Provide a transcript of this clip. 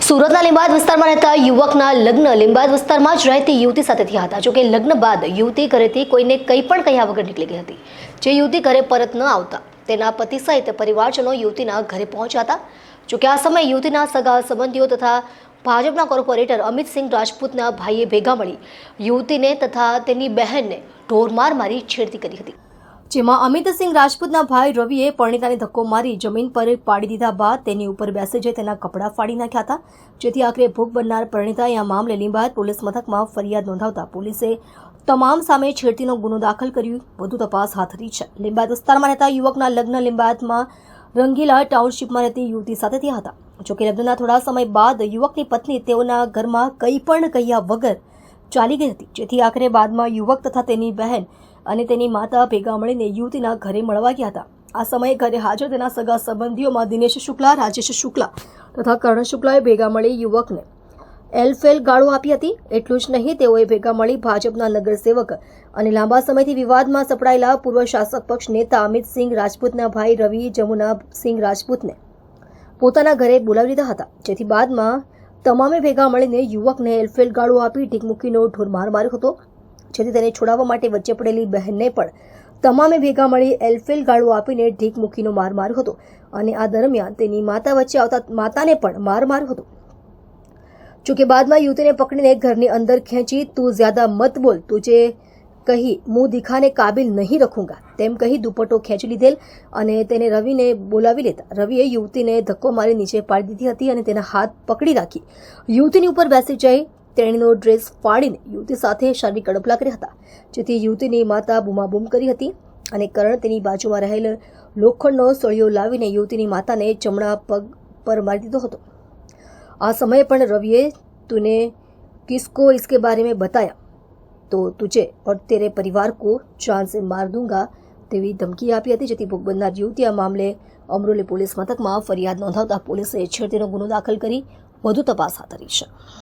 સુરતના લીંબાદ વિસ્તારમાં રહેતા યુવકના લગ્ન લીંબાદ વિસ્તારમાં જ રહેતી યુવતી સાથે થયા હતા. જોકે લગ્ન બાદ યુવતી ઘરેથી કોઈને કંઈ પણ કહ્યા વગર નીકળી ગઈ હતી. જે યુવતી ઘરે પરત ન આવતા તેના પતિ સહિત પરિવારજનો યુવતીના ઘરે પહોંચ્યા હતા. જોકે આ સમયે યુવતીના સગા સંબંધીઓ તથા ભાજપના કોર્પોરેટર અમિતસિંહ રાજપૂતના ભાઈએ ભેગા મળી યુવતીને તથા તેની બહેનને ઢોરમાર મારી છેડતી કરી હતી. જેમાં અમિતસિંહ રાજપૂતના ભાઈ રવિએ પરણિતાને ધક્કો મારી જમીન પર પાડી દીધા બાદ તેની ઉપર બેસી જઈ તેના કપડાં ફાડી નાખ્યા હતા. જેથી આખરે ભોગ બનનાર પરણિતાએ આ મામલે લીંબાદ પોલીસ મથકમાં ફરિયાદ નોંધાવતા પોલીસે તમામ સામે છેડતીનો ગુનો દાખલ કરી વધુ તપાસ હાથ ધરી છે. લીંબાદ વિસ્તારમાં રહેતા યુવકના લગ્ન લીંબાદમાં રંગીલા ટાઉનશીપમાં રહેતી યુવતી સાથે થયા હતા. જોકે લગ્નના થોડા સમય બાદ યુવકની પત્ની તેઓના ઘરમાં કંઈ પણ કહ્યા વગર ચાલી ગઈ હતી. જેથી આખરે બાદમાં યુવક તથા તેની બહેન અને તેની માતા ભેગા મળીને યુવતીના ઘરે મળવા ગયા હતા. આ સમયે ઘરે હાજર તેના સગા સંબંધીઓમાં દિનેશ શુક્લા, રાજેશ શુક્લા તથા કર્ણ શુક્લાએ ભેગા મળી યુવકને એલફેલ ગાળો આપી હતી. એટલું જ નહીં, તેઓએ ભેગા મળી ભાજપના નગરસેવક અને લાંબા સમયથી વિવાદમાં સપડાયેલા પૂર્વ શાસક પક્ષ નેતા અમિતસિંહ રાજપૂતના ભાઈ રવિ જમુનાસિંહ રાજપૂતને પોતાના ઘરે બોલાવી લીધા હતા. જેથી બાદમાં તમામે ભેગા મળીને યુવકને એલફેલ ગાળો આપી ઢીકમુકીનો ઢોરમાર માર્યો હતો. જેથી તેને છોડાવવા માટે વચ્ચે પડેલી બહેનને પણ તમામે ભેગા મળી એલફેલ ગાળો આપીને ઢીક મૂકીનો માર માર્યો હતો. અને આ દરમિયાન તેની માતા વચ્ચે આવતા માતાને પણ માર માર્યો હતો. જોકે બાદમાં યુવતીને પકડીને ઘરની અંદર ખેંચી તું જ્યાદા મત બોલ, તુજે કહી મુંહ દિખાને કાબિલ નહીં રખુંગા તેમ કહી દુપટ્ટો ખેંચી લીધેલ અને તેને રવિને બોલાવી લેતા રવિએ યુવતીને ધક્કો મારી નીચે પાડી દીધી હતી અને તેના હાથ પકડી રાખી યુવતીની ઉપર બેસી જઈ તેણીનો ડ્રેસ ફાડીને યુવતી સાથે શારીરિક અડપલા કર્યા હતા. જેથી યુવતીની માતા બૂમાબૂમ કરી હતી અને કરણ તેની બાજુમાં રહેલ લોખંડનો સળિયો લાવીને યુવતીની માતાને જમણા પગ પર મારી દીધો હતો. આ સમયે પણ રવિએ તુને કિસકો इसके बारे में बताया तो तुझे और तेरे परिवार को जान से मार दूंगा તેવી ધમકી આપી હતી. જેથી ભોગ બનનાર યુવતી આ મામલે અમરોલી પોલીસ મથકમાં ફરિયાદ નોંધાવતા પોલીસે છેડતીનો ગુનો દાખલ કરી વધુ તપાસ હાથ ધરી છે.